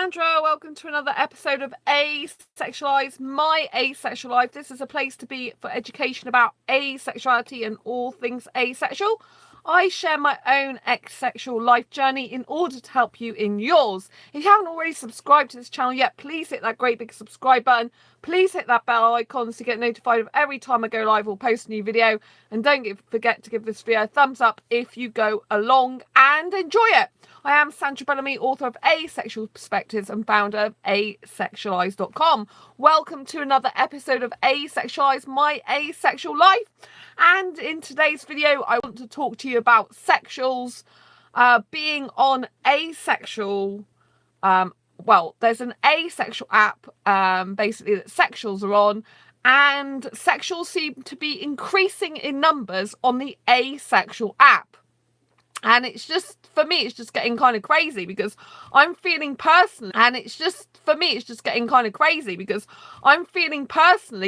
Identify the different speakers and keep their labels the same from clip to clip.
Speaker 1: Sandra. Welcome to another episode of Asexualized, my asexual life. This is a place to be for education about asexuality and all things asexual. I share my own asexual life journey in order to help you in yours. If you haven't already subscribed to this channel yet, please hit that great big subscribe button. Please hit that bell icon to get notified of every time I go live or post a new video. And don't forget to give this video a thumbs up if you go along and enjoy it. I am Sandra Bellamy, author of Asexual Perspectives and founder of asexualise.com. Welcome to another episode of Asexualize, my asexual life. And in today's video, I want to talk to you about sexuals, being on asexual. Well, there's an asexual app, basically, that sexuals are on, and sexuals seem to be increasing in numbers on the asexual app. And it's just, for me, it's just getting kind of crazy because I'm feeling personally,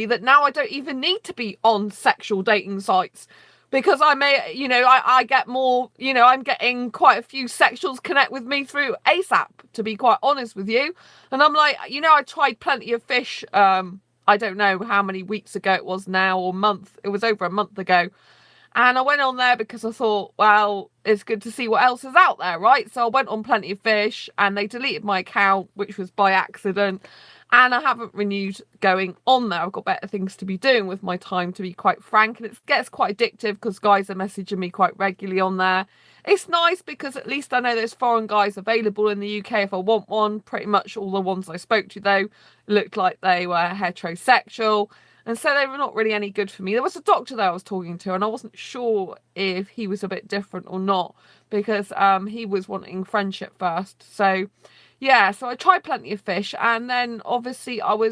Speaker 1: that now I don't even need to be on sexual dating sites because I get more, I'm getting quite a few sexuals connect with me through ASAP, to be quite honest with you. And I'm like, I tried Plenty of Fish, I don't know how many weeks ago it was now, or month, it was over a month ago. And I went on there because I thought, well, it's good to see what else is out there, right? So I went on Plenty of Fish and they deleted my account, which was by accident. And I haven't renewed going on there. I've got better things to be doing with my time, to be quite frank. And it gets quite addictive because guys are messaging me quite regularly on there. It's nice because at least I know there's foreign guys available in the UK if I want one. Pretty much all the ones I spoke to, though, looked like they were heterosexual. And so they were not really any good for me. There was a doctor that I was talking to and I wasn't sure if he was a bit different or not because he was wanting friendship first. So, yeah, so I tried Plenty of Fish and then obviously my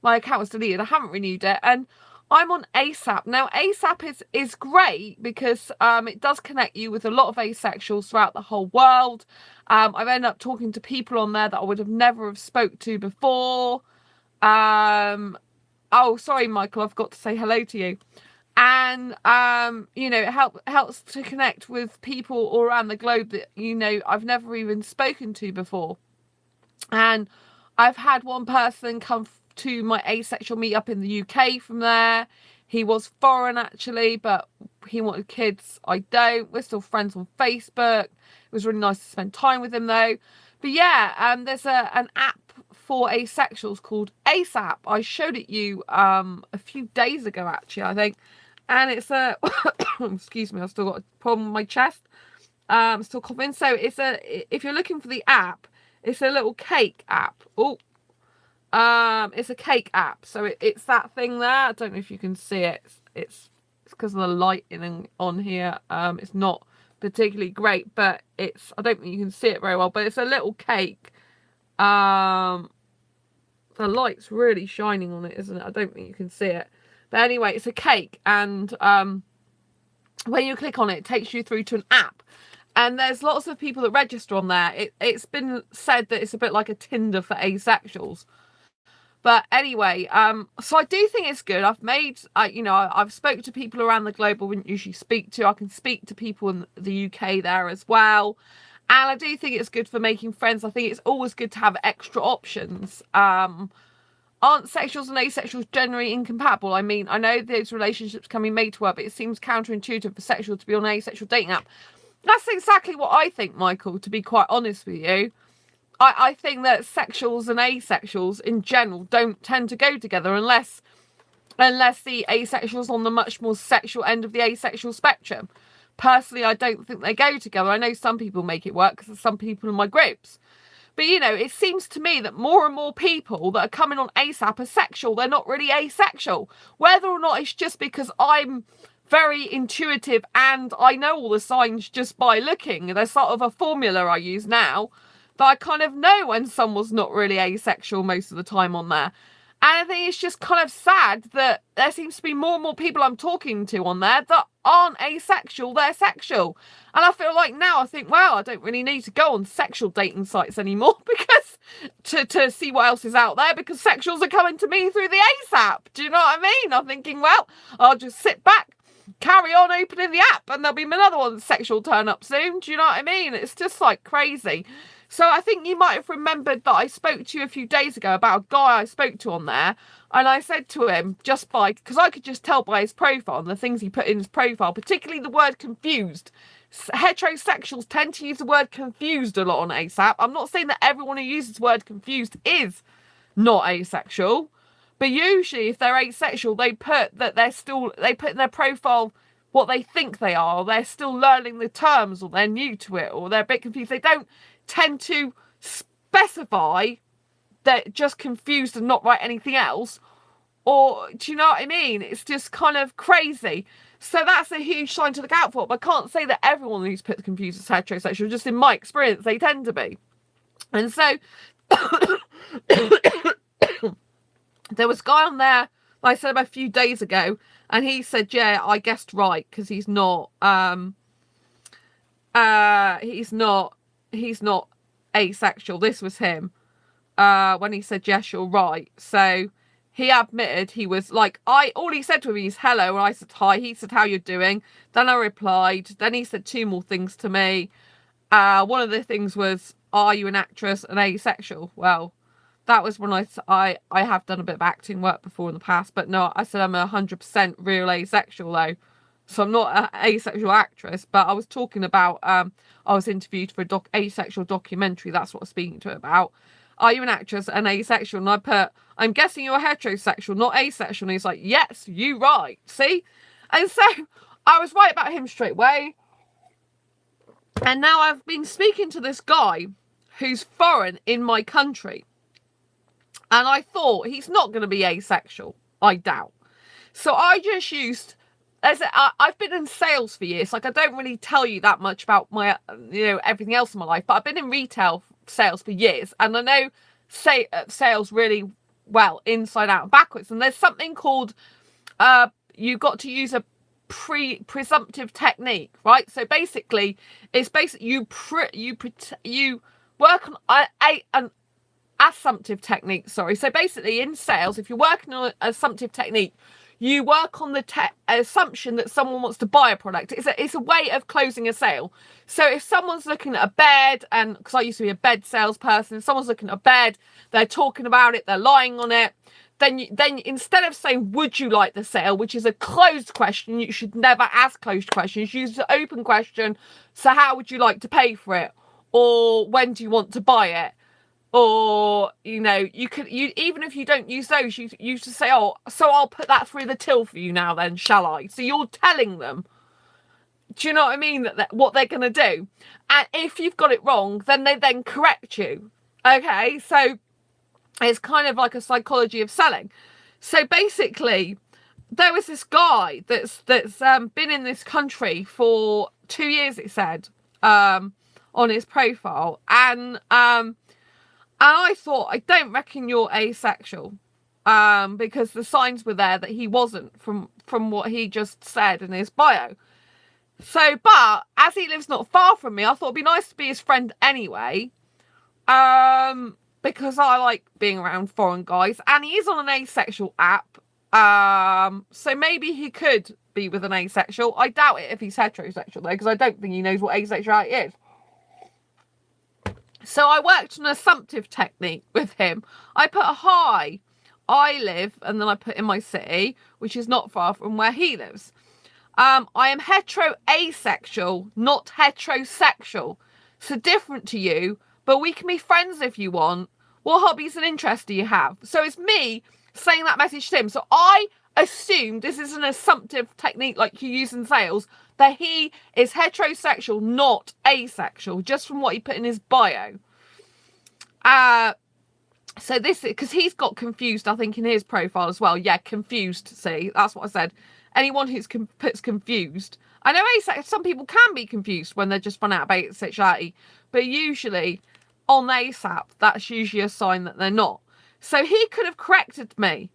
Speaker 1: account was deleted. I haven't renewed it and I'm on ASAP. Now, ASAP is great because it does connect you with a lot of asexuals throughout the whole world. I've ended up talking to people on there that I would have never have spoke to before. Oh, sorry, Michael, I forgot to say hello to you. And, it helps to connect with people all around the globe that, I've never even spoken to before. And I've had one person come to my asexual meetup in the UK from there. He was foreign, actually, but he wanted kids. I don't. We're still friends on Facebook. It was really nice to spend time with him, though. But, yeah, there's an app for asexuals called ASAP. I showed it you a few days ago, actually, I think. And it's a excuse me, I've still got a problem with my chest. I'm still coughing. So if you're looking for the app, it's a little cake app. It's a cake app. So it's that thing there. I don't know if you can see it. It's because of the lighting on here. It's not particularly great, but I don't think you can see it very well, but it's a little cake. The light's really shining on it, isn't it? I don't think you can see it. But anyway, it's a cake. And when you click on it, it takes you through to an app. And there's lots of people that register on there. It's been said that it's a bit like a Tinder for asexuals. But anyway, so I do think it's good. I've spoken to people around the globe I wouldn't usually speak to. I can speak to people in the UK there as well. And I do think it's good for making friends. I think it's always good to have extra options. Aren't sexuals and asexuals generally incompatible? I mean, I know those relationships can be made to work, but it seems counterintuitive for sexual to be on an asexual dating app. That's exactly what I think, Michael, to be quite honest with you. I think that sexuals and asexuals in general don't tend to go together unless the asexual's on the much more sexual end of the asexual spectrum. Personally, I don't think they go together. I know some people make it work because there's some people in my groups. But, it seems to me that more and more people that are coming on ASAP are sexual. They're not really asexual. Whether or not it's just because I'm very intuitive and I know all the signs just by looking. There's sort of a formula I use now that I kind of know when someone's not really asexual most of the time on there. And I think it's just kind of sad that there seems to be more and more people I'm talking to on there that aren't asexual, they're sexual. And I feel like now I think, wow, I don't really need to go on sexual dating sites anymore because to see what else is out there because sexuals are coming to me through the ASAP. Do you know what I mean? I'm thinking, well, I'll just sit back, carry on opening the app and there'll be another one sexual turn up soon. Do you know what I mean? It's just like crazy. So I think you might have remembered that I spoke to you a few days ago about a guy I spoke to on there. And I said to him, because I could just tell by his profile and the things he put in his profile, particularly the word confused. Heterosexuals tend to use the word confused a lot on ASAP. I'm not saying that everyone who uses the word confused is not asexual. But usually if they're asexual, they put in their profile what they think they are, or they're still learning the terms, or they're new to it, or they're a bit confused. They don't tend to specify they're just confused and not write anything else. Or, do you know what I mean? It's just kind of crazy. So that's a huge sign to look out for. But I can't say that everyone who's put confused is heterosexual. Just in my experience, they tend to be. And so there was a guy on there, like I said about a few days ago, and he said, yeah, I guessed right, because he's not asexual. This was him. When he said, yes, you're right. So he admitted he was like, all he said to me is hello, and I said hi. He said, how you doing? Then I replied. Then he said two more things to me. One of the things was, are you an actress and asexual? Well, that was when I have done a bit of acting work before in the past, but no, I said I'm 100% real asexual though. So I'm not an asexual actress, but I was talking about, I was interviewed for a asexual documentary. That's what I was speaking to it about. Are you an actress and asexual? And I put, I'm guessing you're heterosexual, not asexual. And he's like, yes, you right. See? And so I was right about him straight away. And now I've been speaking to this guy who's foreign in my country. And I thought he's not going to be asexual. I doubt. So I just used... I've been in sales for years. Like, I don't really tell you that much about my, everything else in my life. But I've been in retail sales for years. And I know sales really well, inside out and backwards. And there's something called... you've got to use a presumptive technique, right? So basically, it's you work on an assumptive technique. Sorry. So basically, in sales, if you're working on an assumptive technique, you work on the assumption that someone wants to buy a product. It's a way of closing a sale. So if someone's looking at a bed, and because I used to be a bed salesperson, if someone's looking at a bed, they're talking about it, they're lying on it. Then instead of saying, would you like the sale, which is a closed question, you should never ask closed questions. Use an open question. So how would you like to pay for it? Or when do you want to buy it? Or, you even if you don't use those, you used to say, oh, so I'll put that through the till for you now then, shall I? So you're telling them, do you know what I mean? That what they're going to do. And if you've got it wrong, then they then correct you. Okay, so it's kind of like a psychology of selling. So basically, there was this guy that's been in this country for 2 years, it said, on his profile. And I thought, I don't reckon you're asexual. Because the signs were there that he wasn't from what he just said in his bio. So, but as he lives not far from me, I thought it'd be nice to be his friend anyway. Because I like being around foreign guys, and he is on an asexual app. So maybe he could be with an asexual. I doubt it if he's heterosexual though, because I don't think he knows what asexuality is. So I worked on an assumptive technique with him. I put a hi, I live, and then I put in my city, which is not far from where he lives. I am asexual, not heterosexual. So different to you, but we can be friends if you want. What hobbies and interests do you have? So it's me saying that message to him. So I assumed, this is an assumptive technique like you use in sales, that he is heterosexual, not asexual, just from what he put in his bio. So this is, because he's got confused, I think, in his profile as well. Yeah, confused, see, that's what I said. Anyone who's puts confused. I know some people can be confused when they're just fun out about asexuality, but usually on ASAP, that's usually a sign that they're not. So he could have corrected me,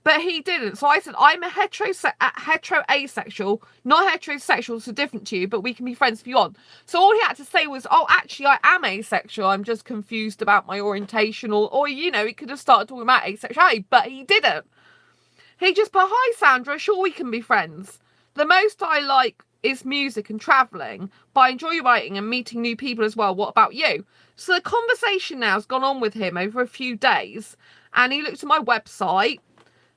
Speaker 1: but he didn't. So I said, I'm a hetero-asexual, not heterosexual, so different to you, but we can be friends if you want. So all he had to say was, oh, actually, I am asexual. I'm just confused about my orientation. Or he could have started talking about asexuality, but he didn't. He just put, hi, Sandra, sure we can be friends. The most I like is music and travelling, but I enjoy writing and meeting new people as well. What about you? So the conversation now has gone on with him over a few days, and he looked at my website.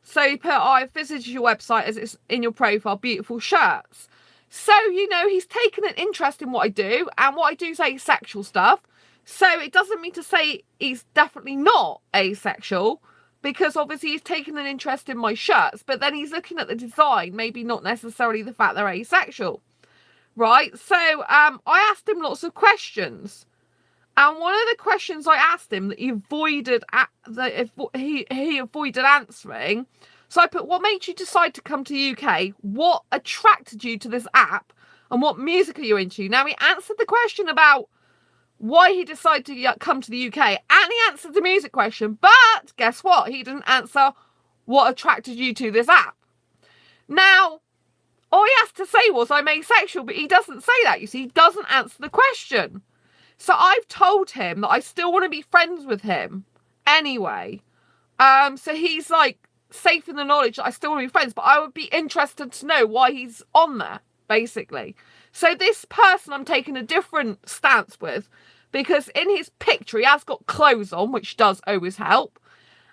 Speaker 1: So he put, I've visited your website as it's in your profile, beautiful shirts. So, you know, he's taken an interest in what I do, and what I do is asexual stuff. So it doesn't mean to say he's definitely not asexual, because obviously he's taken an interest in my shirts, but then he's looking at the design, maybe not necessarily the fact they're asexual, right? So I asked him lots of questions, and one of the questions I asked him that he avoided he avoided answering. So I put, what made you decide to come to the UK? What attracted you to this app? And what music are you into? Now, he answered the question about why he decided to come to the UK, and he answered the music question, but guess what? He didn't answer what attracted you to this app. Now, all he has to say was, I'm asexual, but he doesn't say that, you see. He doesn't answer the question. So I've told him that I still want to be friends with him anyway. So he's like safe in the knowledge that I still want to be friends, but I would be interested to know why he's on there, basically. So this person I'm taking a different stance with, because in his picture he has got clothes on, which does always help.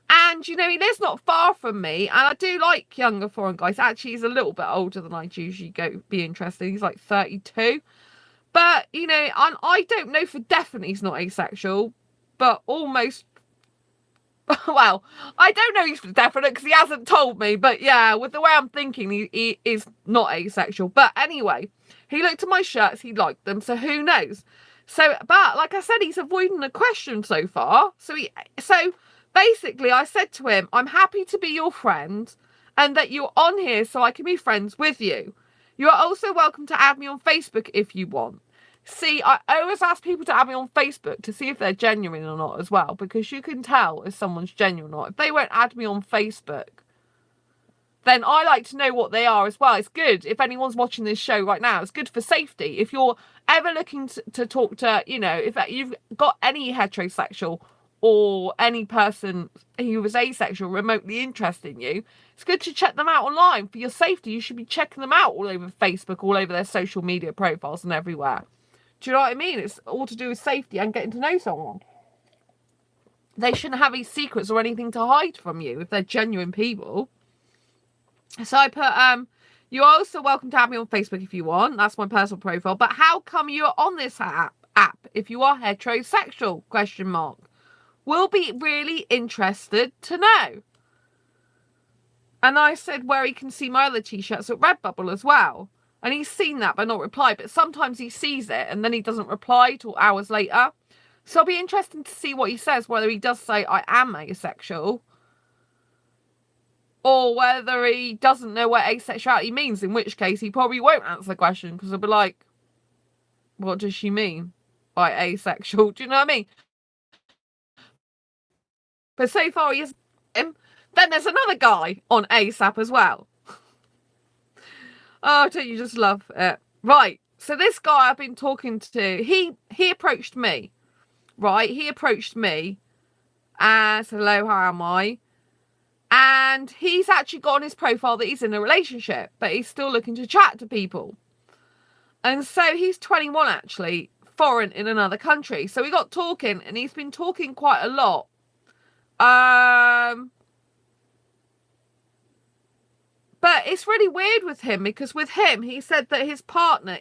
Speaker 1: And, you know, he lives not far from me, and I do like younger foreign guys. Actually, he's a little bit older than I'd usually be interested. He's like 32. But, you know, and I don't know for definite he's not asexual, but almost, well, I don't know he's for definite because he hasn't told me. But yeah, with the way I'm thinking, he is not asexual. But anyway, he looked at my shirts, he liked them, so who knows? So, but like I said, he's avoiding the question so far. So basically I said to him, I'm happy to be your friend and that you're on here so I can be friends with you. You are also welcome to add me on Facebook if you want. See, I always ask people to add me on Facebook to see if they're genuine or not as well, because you can tell if someone's genuine or not. If they won't add me on Facebook, then I like to know what they are as well. It's good if anyone's watching this show right now. It's good for safety. If you're ever looking to talk to, you know, if you've got any heterosexual or any person who was asexual remotely interested in you, it's good to check them out online. For your safety, you should be checking them out all over Facebook, all over their social media profiles and everywhere. Do you know what I mean? It's all to do with safety and getting to know someone. They shouldn't have any secrets or anything to hide from you if they're genuine people. So I put, you're also welcome to add me on Facebook if you want. That's my personal profile. But how come you're on this app if you are heterosexual? Question mark. We'll be really interested to know. And I said where he can see my other t-shirts at Redbubble as well. And he's seen that but not replied. But sometimes he sees it and then he doesn't reply till hours later. So it'll be interesting to see what he says, whether he does say I am asexual, or whether he doesn't know what asexuality means, in which case he probably won't answer the question, because he'll be like, what does she mean by asexual? Do you know what I mean? But so far he is him. Then there's another guy on ASAP as well. Oh, don't you just love it? Right, so this guy I've been talking to, he approached me. Right, he approached me and said, hello, how am I? And he's actually got on his profile that he's in a relationship, but he's still looking to chat to people. And so he's 21 actually, foreign in another country. So we got talking, and he's been talking quite a lot. But it's really weird with him, because with him, he said that his partner,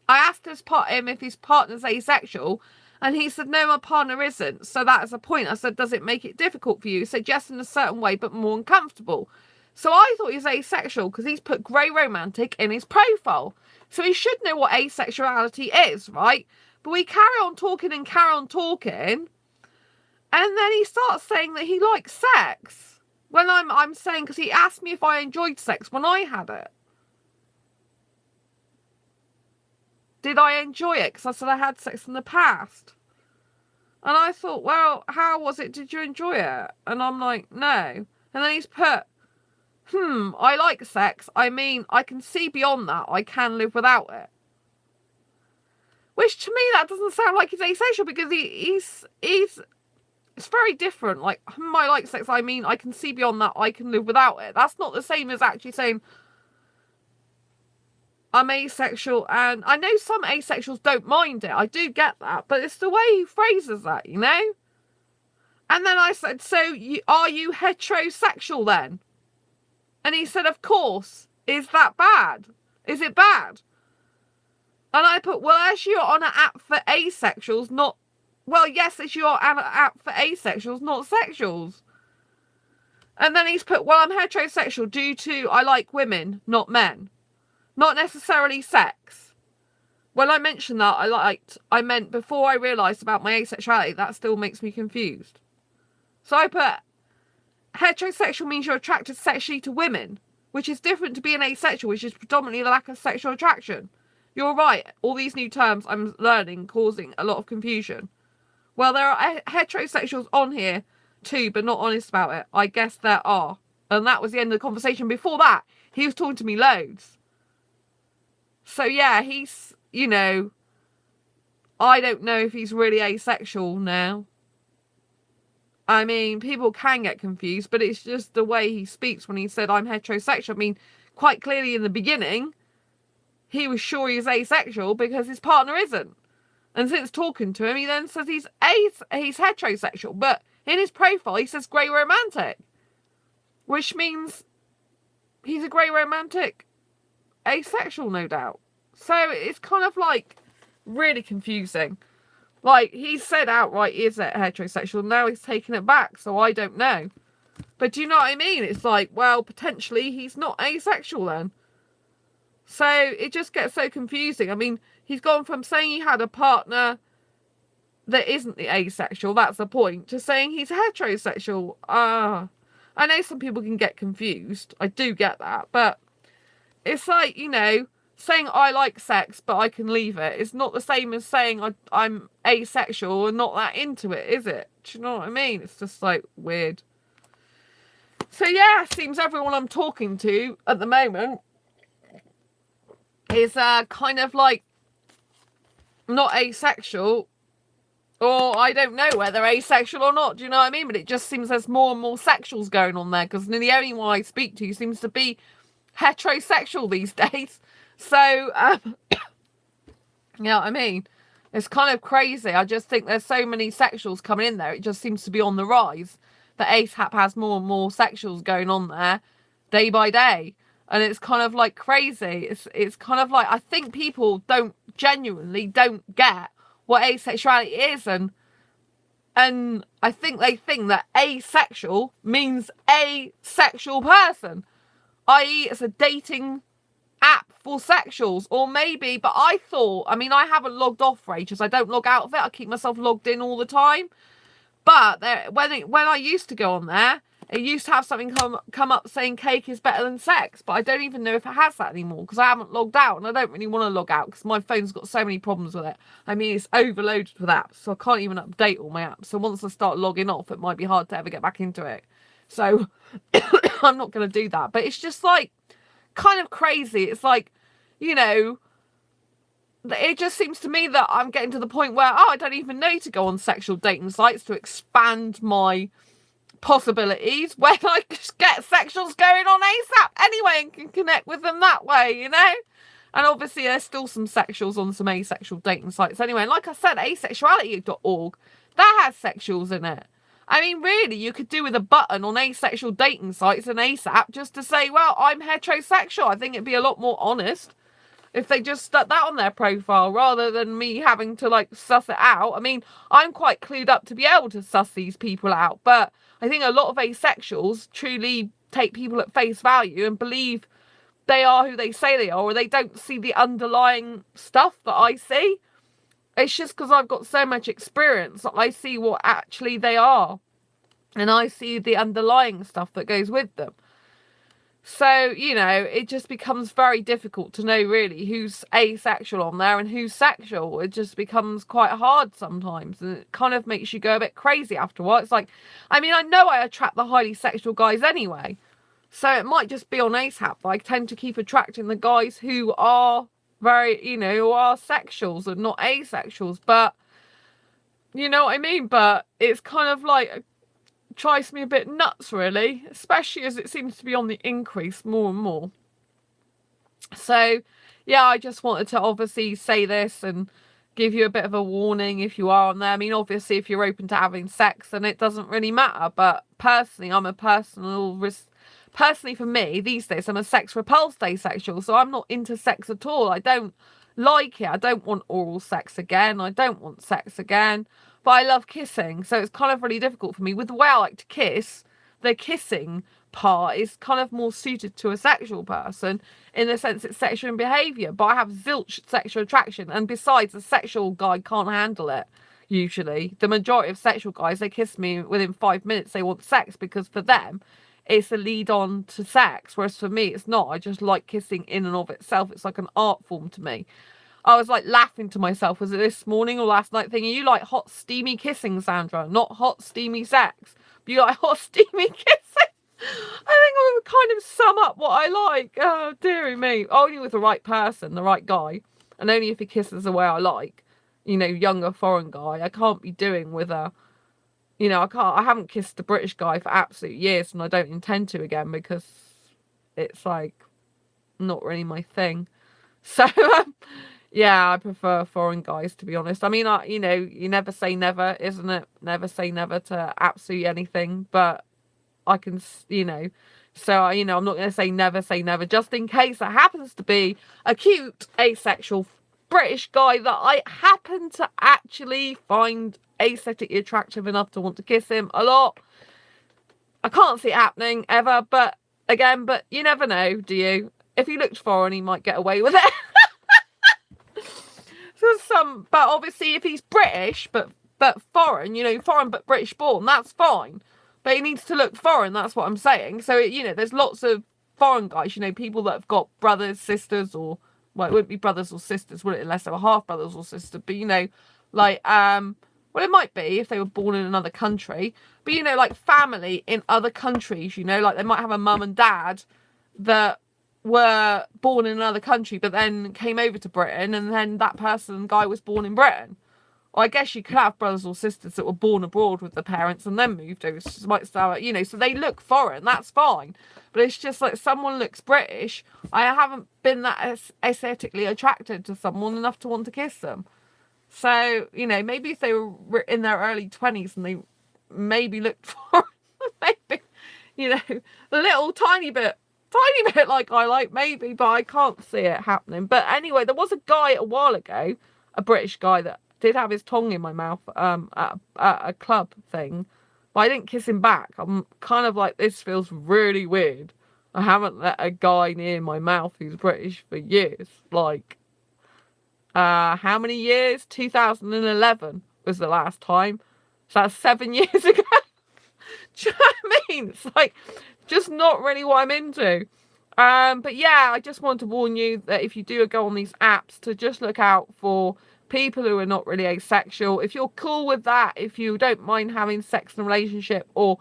Speaker 1: I asked him if his partner's asexual, and he said, no, my partner isn't. So that is a point. I said, does it make it difficult for you? He said, yes, in a certain way, but more uncomfortable. So I thought he was asexual because he's put grey romantic in his profile. So he should know what asexuality is, right? But we carry on talking and carry on talking. And then he starts saying that he likes sex. When I'm saying, because he asked me if I enjoyed sex when I had it. Did I enjoy it? Because I said I had sex in the past. And I thought, well, how was it? Did you enjoy it? And I'm like, no. And then he's put, I like sex. I mean, I can see beyond that. I can live without it. Which to me, that doesn't sound like he's asexual, because he's it's very different. Like, I like sex. I mean, I can see beyond that. I can live without it. That's not the same as actually saying, I'm asexual, and I know some asexuals don't mind it. I do get that, but it's the way he phrases that, you know? And then I said, so are you heterosexual then? And he said, of course. Is that bad? Is it bad? And I put, well, as you're on an app for asexuals, not... Well, yes, as you're on an app for asexuals, not sexuals. And then he's put, well, I'm heterosexual due to I like women, not men. Not necessarily sex. When I mentioned that, I meant before I realised about my asexuality, that still makes me confused. So I put, heterosexual means you're attracted sexually to women, which is different to being asexual, which is predominantly the lack of sexual attraction. You're right, all these new terms I'm learning causing a lot of confusion. Well, there are heterosexuals on here too, but not honest about it. I guess there are. And that was the end of the conversation. Before that, he was talking to me loads. So yeah, he's, you know, I don't know if he's really asexual now. I mean, people can get confused, but it's just the way he speaks when he said I'm heterosexual. I mean, quite clearly in the beginning, he was sure he was asexual because his partner isn't. And since talking to him, he then says he's heterosexual. But in his profile, he says grey romantic. Which means he's a grey romantic asexual, no doubt. So it's kind of like really confusing. Like, he said outright he is heterosexual. Now he's taking it back, so I don't know. But do you know what I mean? It's like, well, potentially he's not asexual then. So it just gets so confusing. I mean, he's gone from saying he had a partner that isn't the asexual, that's the point, to saying he's heterosexual. I know some people can get confused. I do get that. But it's like, you know, saying I like sex, but I can leave it. It's not the same as saying I'm asexual and not that into it, is it? Do you know what I mean? It's just like weird. So yeah, seems everyone I'm talking to at the moment is kind of like not asexual, or I don't know whether asexual or not. Do you know what I mean? But it just seems there's more and more sexuals going on there, because the only one I speak to seems to be heterosexual these days. So, you know what I mean? It's kind of crazy. I just think there's so many sexuals coming in there. It just seems to be on the rise. The ASAP has more and more sexuals going on there day by day. And it's kind of like crazy. It's kind of like, I think people genuinely don't get what asexuality is. And I think they think that asexual means a sexual person. I.e. it's a dating app for sexuals, or maybe, but I thought, I mean, I haven't logged off for ages. I don't log out of it. I keep myself logged in all the time. But when I used to go on there, it used to have something come up saying cake is better than sex, but I don't even know if it has that anymore because I haven't logged out, and I don't really want to log out because my phone's got so many problems with it. I mean, it's overloaded with apps, so I can't even update all my apps. So once I start logging off, it might be hard to ever get back into it. So I'm not going to do that. But it's just like kind of crazy. It's like, you know, it just seems to me that I'm getting to the point where, I don't even need to go on sexual dating sites to expand my possibilities when I just get sexuals going on ASAP anyway and can connect with them that way, you know? And obviously there's still some sexuals on some asexual dating sites anyway. And like I said, asexuality.org, that has sexuals in it. I mean, really, you could do with a button on asexual dating sites and ASAP just to say, well, I'm heterosexual. I think it'd be a lot more honest if they just stuck that on their profile rather than me having to, like, suss it out. I mean, I'm quite clued up to be able to suss these people out, but I think a lot of asexuals truly take people at face value and believe they are who they say they are, or they don't see the underlying stuff that I see. It's just because I've got so much experience that I see what actually they are, and I see the underlying stuff that goes with them. So, you know, it just becomes very difficult to know really who's asexual on there and who's sexual. It just becomes quite hard sometimes, and it kind of makes you go a bit crazy after a while. It's like, I mean, I know I attract the highly sexual guys anyway, so it might just be on ASAP. I tend to keep attracting the guys who are very, you know, who are sexuals and not asexuals. But, you know what I mean? But it's kind of like drives me a bit nuts, really, especially as it seems to be on the increase more and more. So yeah, I just wanted to obviously say this and give you a bit of a warning if you are on there. I mean, obviously, if you're open to having sex, then it doesn't really matter. But personally, personally for me, these days, I'm a sex repulsed asexual. So I'm not into sex at all. I don't like it. I don't want oral sex again. I don't want sex again. But I love kissing. So it's kind of really difficult for me. With the way I like to kiss, the kissing part is kind of more suited to a sexual person in the sense it's sexual behaviour, but I have zilch sexual attraction, and besides, a sexual guy can't handle it. Usually the majority of sexual guys, they kiss me within 5 minutes, they want sex, because for them it's a lead on to sex, whereas for me it's not. I just like kissing in and of itself. It's like an art form to me. I was like laughing to myself, was it this morning or last night, thinking, you like hot steamy kissing, Sandra, not hot steamy sex, but you like hot steamy kissing. I think I would kind of sum up what I like. Oh, dearie me. Only with the right person, the right guy. And only if he kisses the way I like. You know, younger foreign guy. I can't be doing with a... You know, I haven't kissed a British guy for absolute years, and I don't intend to again, because it's like not really my thing. So, yeah, I prefer foreign guys, to be honest. I mean, you know, you never say never, isn't it? Never say never to absolutely anything, but I can, you know, so, you know, I'm not going to say never, just in case it happens to be a cute asexual British guy that I happen to actually find aesthetically attractive enough to want to kiss him a lot. I can't see it happening ever, but again, but you never know, do you? If he looked foreign, he might get away with it. But obviously if he's British, but foreign, you know, foreign but British born, that's fine. But he needs to look foreign, that's what I'm saying. So, you know, there's lots of foreign guys, you know, people that have got brothers, sisters, or, well, it wouldn't be brothers or sisters, would it, unless they were half brothers or sisters. But, you know, like, well, it might be if they were born in another country. But, you know, like family in other countries, you know, like they might have a mum and dad that were born in another country, but then came over to Britain, and then that guy was born in Britain. Or I guess you could have brothers or sisters that were born abroad with the parents and then moved over. So might start, you know, so they look foreign. That's fine. But it's just like someone looks British. I haven't been that aesthetically attracted to someone enough to want to kiss them. So, you know, maybe if they were in their early 20s and they maybe looked foreign, maybe, you know, a little tiny bit like I like, maybe, but I can't see it happening. But anyway, there was a guy a while ago, a British guy, that did have his tongue in my mouth at a club thing, but I didn't kiss him back. I'm kind of like, this feels really weird. I haven't let a guy near my mouth who's British for years. Like, how many years? 2011 was the last time. So that's 7 years ago. Do you know what I mean? It's like, just not really what I'm into. But yeah, I just want to warn you that if you do go on these apps, to just look out for people who are not really asexual. If you're cool with that, if you don't mind having sex in a relationship, or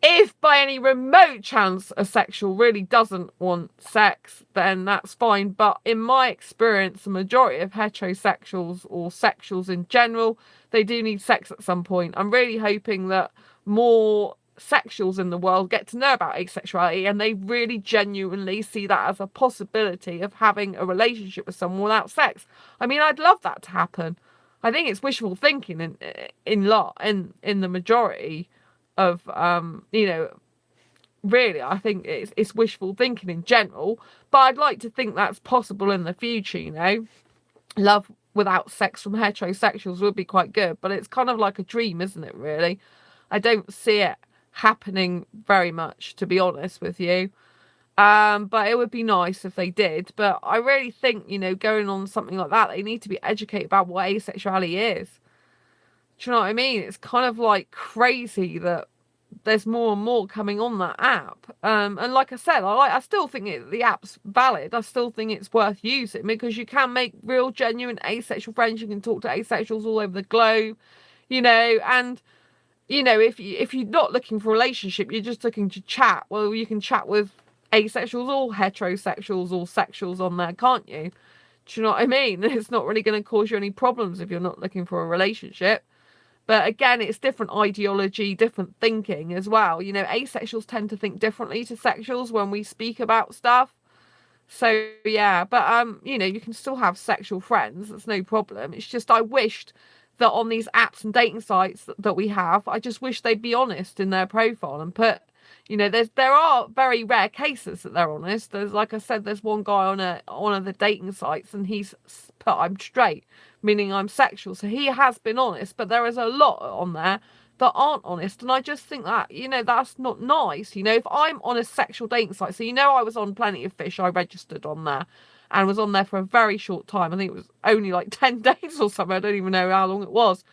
Speaker 1: if by any remote chance a sexual really doesn't want sex, then that's fine. But in my experience, the majority of heterosexuals, or sexuals in general, they do need sex at some point. I'm really hoping that more sexuals in the world get to know about asexuality, and they really genuinely see that as a possibility of having a relationship with someone without sex. I mean, I'd love that to happen. I think it's wishful thinking in the majority of you know, really, I think it's wishful thinking in general, but I'd like to think that's possible in the future. You know, love without sex from heterosexuals would be quite good, but it's kind of like a dream, isn't it, really? I don't see it happening very much, to be honest with you. But it would be nice if they did. But I really think, you know, going on something like that, they need to be educated about what asexuality is. Do you know what I mean? It's kind of like crazy that there's more and more coming on that app. And like I said, I still think the app's valid. I still think it's worth using, because you can make real, genuine asexual friends. You can talk to asexuals all over the globe, you know, and you know, if you're not looking for a relationship, you're just looking to chat, well, you can chat with asexuals or heterosexuals or sexuals on there, can't you? Do you know what I mean? It's not really going to cause you any problems if you're not looking for a relationship. But again, it's different ideology, different thinking as well. You know, asexuals tend to think differently to sexuals when we speak about stuff. So yeah, but you know, you can still have sexual friends. That's no problem. It's just I wished that on these apps and dating sites that we have, I just wish they'd be honest in their profile and put, you know, there are very rare cases that they're honest. There's, like I said, there's one guy on one of the dating sites, and he's put I'm straight, meaning I'm sexual. So he has been honest, but there is a lot on there that aren't honest, and I just think that, you know, that's not nice. You know, if I'm on a sexual dating site, so you know, I was on Plenty of Fish, I registered on there and was on there for a very short time. I think it was only like 10 days or something. I don't even know how long it was,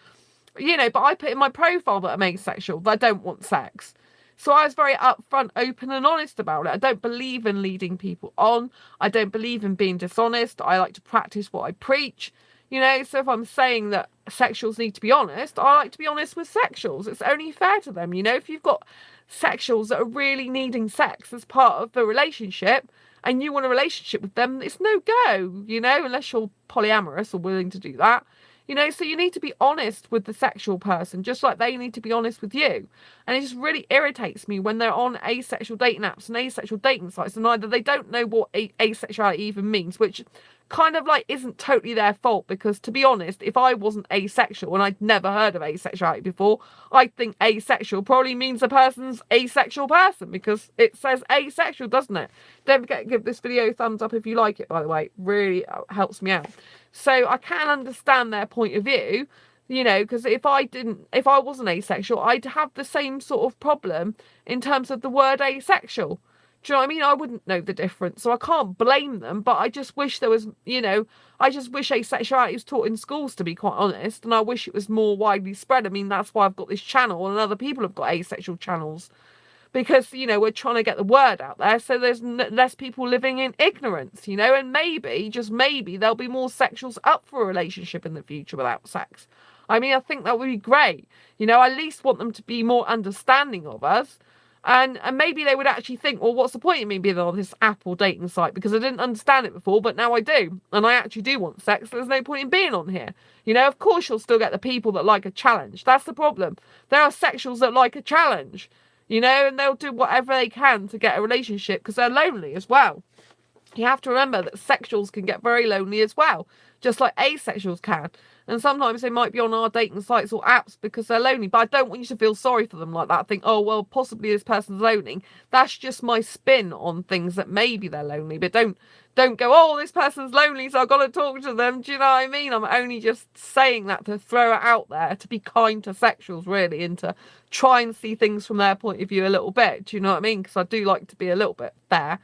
Speaker 1: you know, but I put in my profile that I'm asexual, that I don't want sex. So I was very upfront, open and honest about it. I don't believe in leading people on. I don't believe in being dishonest. I like to practice what I preach. You know, so if I'm saying that sexuals need to be honest, I like to be honest with sexuals. It's only fair to them. You know, if you've got sexuals that are really needing sex as part of the relationship and you want a relationship with them, it's no go, you know, unless you're polyamorous or willing to do that. You know, so you need to be honest with the sexual person, just like they need to be honest with you. And it just really irritates me when they're on asexual dating apps and asexual dating sites, and either they don't know what asexuality even means, which kind of like isn't totally their fault, because to be honest, if I wasn't asexual and I'd never heard of asexuality before, I'd think asexual probably means a person's asexual person, because it says asexual, doesn't it? Don't forget to give this video a thumbs up if you like it, by the way. It really helps me out. So I can understand their point of view, you know, because if I wasn't asexual, I'd have the same sort of problem in terms of the word asexual. Do you know what I mean? I wouldn't know the difference, so I can't blame them, but I just wish there was, you know, I just wish asexuality was taught in schools, to be quite honest, and I wish it was more widely spread. I mean, that's why I've got this channel, and other people have got asexual channels, because, you know, we're trying to get the word out there so there's less people living in ignorance, you know, and maybe, just maybe, there'll be more sexuals up for a relationship in the future without sex. I mean, I think that would be great. You know, I at least want them to be more understanding of us. And maybe they would actually think, well, what's the point of me being on this app or dating site? Because I didn't understand it before, but now I do. And I actually do want sex. So there's no point in being on here. You know, of course you'll still get the people that like a challenge. That's the problem. There are sexuals that like a challenge, you know, and they'll do whatever they can to get a relationship because they're lonely as well. You have to remember that sexuals can get very lonely as well, just like asexuals can. And sometimes they might be on our dating sites or apps because they're lonely. But I don't want you to feel sorry for them like that. Think, oh, well, possibly this person's lonely. That's just my spin on things, that maybe they're lonely. But don't go, oh, this person's lonely, so I've got to talk to them. Do you know what I mean? I'm only just saying that to throw it out there, to be kind to sexuals, really, and to try and see things from their point of view a little bit. Do you know what I mean? Because I do like to be a little bit fair.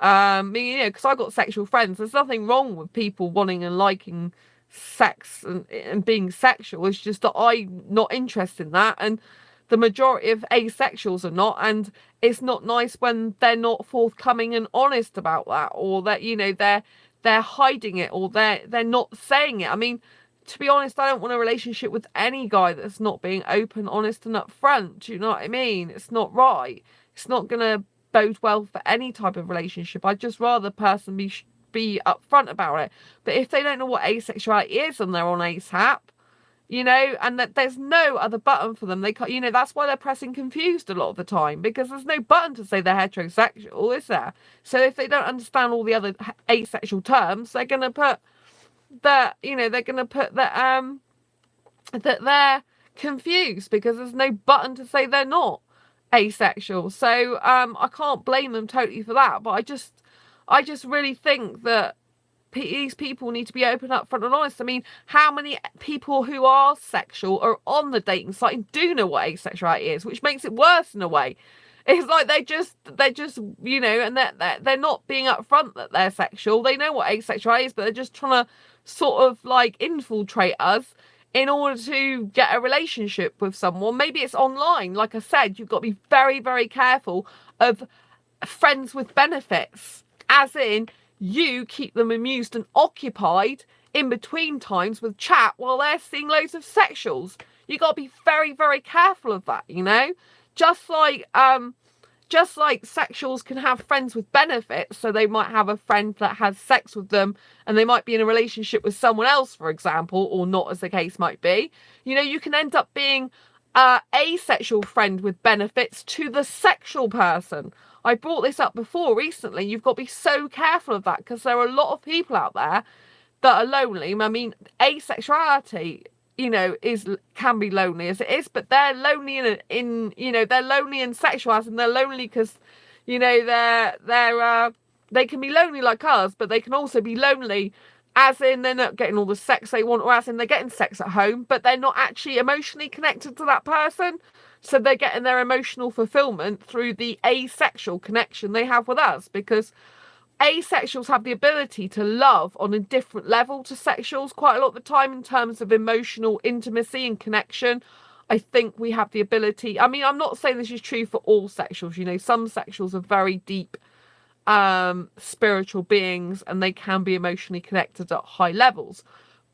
Speaker 1: You know, because I've got sexual friends. There's nothing wrong with people wanting and liking sex and being sexual. It's just that I'm not interested in that, and the majority of asexuals are not, and it's not nice when they're not forthcoming and honest about that, or that, you know, they're hiding it, or they're not saying it. I mean, to be honest, I don't want a relationship with any guy that's not being open, honest and upfront. Do you know what I mean? It's not right. It's not gonna bode well for any type of relationship. I'd just rather the person be upfront about it. But if they don't know what asexuality is and they're on ASAP, you know, and that there's no other button for them, they can't, you know, that's why they're pressing confused a lot of the time, because there's no button to say they're heterosexual, is there? So if they don't understand all the other asexual terms, they're going to put that, you know, they're going to put that that they're confused because there's no button to say they're not asexual. So I can't blame them totally for that, but I just really think that these people need to be open, up front and honest. I mean, how many people who are sexual are on the dating site and do know what asexuality is, which makes it worse in a way. It's like they're just, you know, and they're not being upfront that they're sexual. They know what asexuality is, but they're just trying to sort of like infiltrate us in order to get a relationship with someone. Maybe it's online. Like I said, you've got to be very, very careful of friends with benefits, as in you keep them amused and occupied in between times with chat while they're seeing loads of sexuals. You got to be very, very careful of that, you know? Just like sexuals can have friends with benefits, so they might have a friend that has sex with them and they might be in a relationship with someone else, for example, or not, as the case might be. You know, you can end up being a asexual friend with benefits to the sexual person. I brought this up before recently. You've got to be so careful of that, because there are a lot of people out there that are lonely. I mean, asexuality, can be lonely as it is, but they're lonely they're lonely and sexualized, and they're lonely because, they can be lonely like us, but they can also be lonely as in they're not getting all the sex they want, or as in they're getting sex at home, but they're not actually emotionally connected to that person. So they're getting their emotional fulfillment through the asexual connection they have with us, because asexuals have the ability to love on a different level to sexuals quite a lot of the time in terms of emotional intimacy and connection. I think we have the ability. I mean, I'm not saying this is true for all sexuals. Some sexuals are very deep spiritual beings, and they can be emotionally connected at high levels.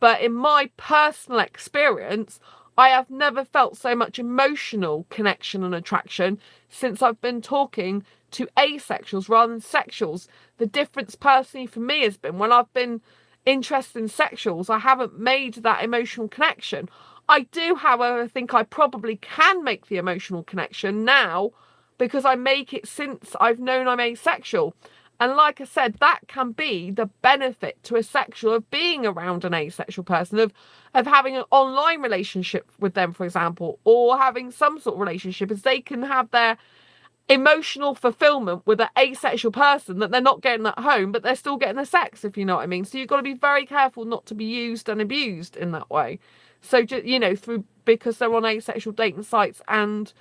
Speaker 1: But in my personal experience, I have never felt so much emotional connection and attraction since I've been talking to asexuals rather than sexuals. The difference personally for me has been when I've been interested in sexuals, I haven't made that emotional connection. I do, however, think I probably can make the emotional connection now, because I make it since I've known I'm asexual. And like I said, that can be the benefit to a sexual of being around an asexual person, of having an online relationship with them, for example, or having some sort of relationship, as they can have their emotional fulfillment with an asexual person that they're not getting at home, but they're still getting the sex, if you know what I mean. So you've got to be very careful not to be used and abused in that way. So, because they're on asexual dating sites and,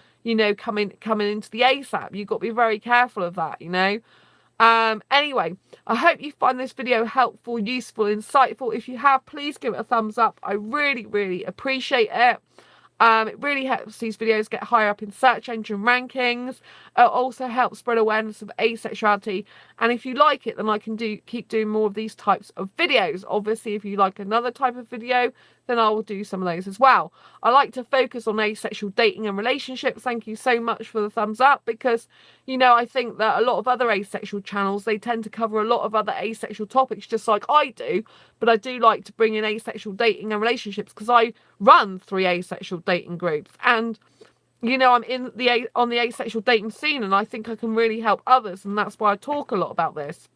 Speaker 1: coming into the ASAP, you've got to be very careful of that, Anyway, I hope you find this video helpful, useful, insightful. If you have, please give it a thumbs up. I really, really appreciate it. It really helps these videos get higher up in search engine rankings. It also helps spread awareness of asexuality. And if you like it, then I can keep doing more of these types of videos. Obviously, if you like another type of video, then I will do some of those as well. I like to focus on asexual dating and relationships. Thank you so much for the thumbs up, because, I think that a lot of other asexual channels, they tend to cover a lot of other asexual topics just like I do. But I do like to bring in asexual dating and relationships, because I run 3 asexual dating groups, and I'm on the asexual dating scene, and I think I can really help others, and that's why I talk a lot about this.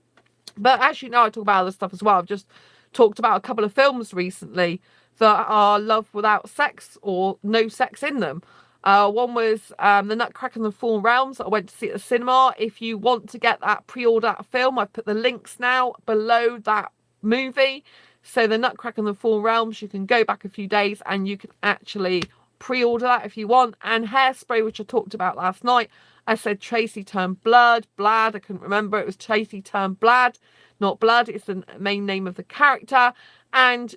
Speaker 1: But as you know, I talk about other stuff as well. I've just talked about a couple of films recently that are love without sex or no sex in them. One was The Nutcracker and the Four Realms. I went to see it at the cinema. If you want to get that, pre-order that film, I've put the links now below that movie. So The Nutcracker and the Four Realms, you can go back a few days and you can actually pre-order that if you want. And Hairspray, which I talked about last night, I said Tracy turned Blad, I couldn't remember. It was Tracy turned Blad, not Blood. It's the main name of the character. And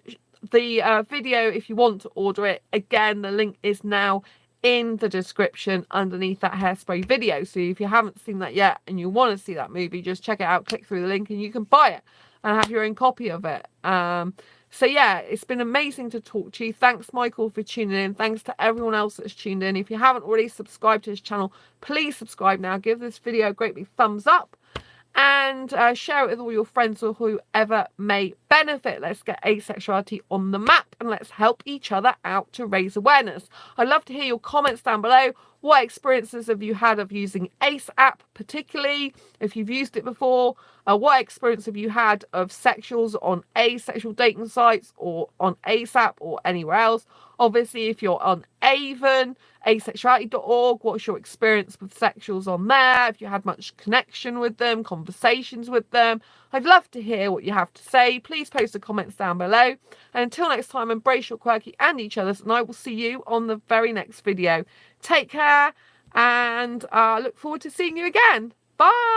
Speaker 1: the video, if you want to order it, again, the link is now in the description underneath that Hairspray video. So if you haven't seen that yet and you want to see that movie, just check it out, click through the link, and you can buy it and have your own copy of it. So yeah, it's been amazing to talk to you. Thanks, Michael, for tuning in. Thanks to everyone else that's tuned in. If you haven't already subscribed to this channel, please subscribe now. Give this video a great big thumbs up, and share it with all your friends or whoever may benefit. Let's get asexuality on the map, and let's help each other out to raise awareness. I'd love to hear your comments down below. What experiences have you had of using Ace app, particularly if you've used it before? What experience have you had of sexuals on asexual dating sites or on Ace app or anywhere else? Obviously, if you're on Avon, asexuality.org, what's your experience with sexuals on there? If you had much connection with them, conversations with them, I'd love to hear what you have to say. Please post the comments down below. And until next time, embrace your quirky and each other's, and I will see you on the very next video. Take care, and look forward to seeing you again. Bye.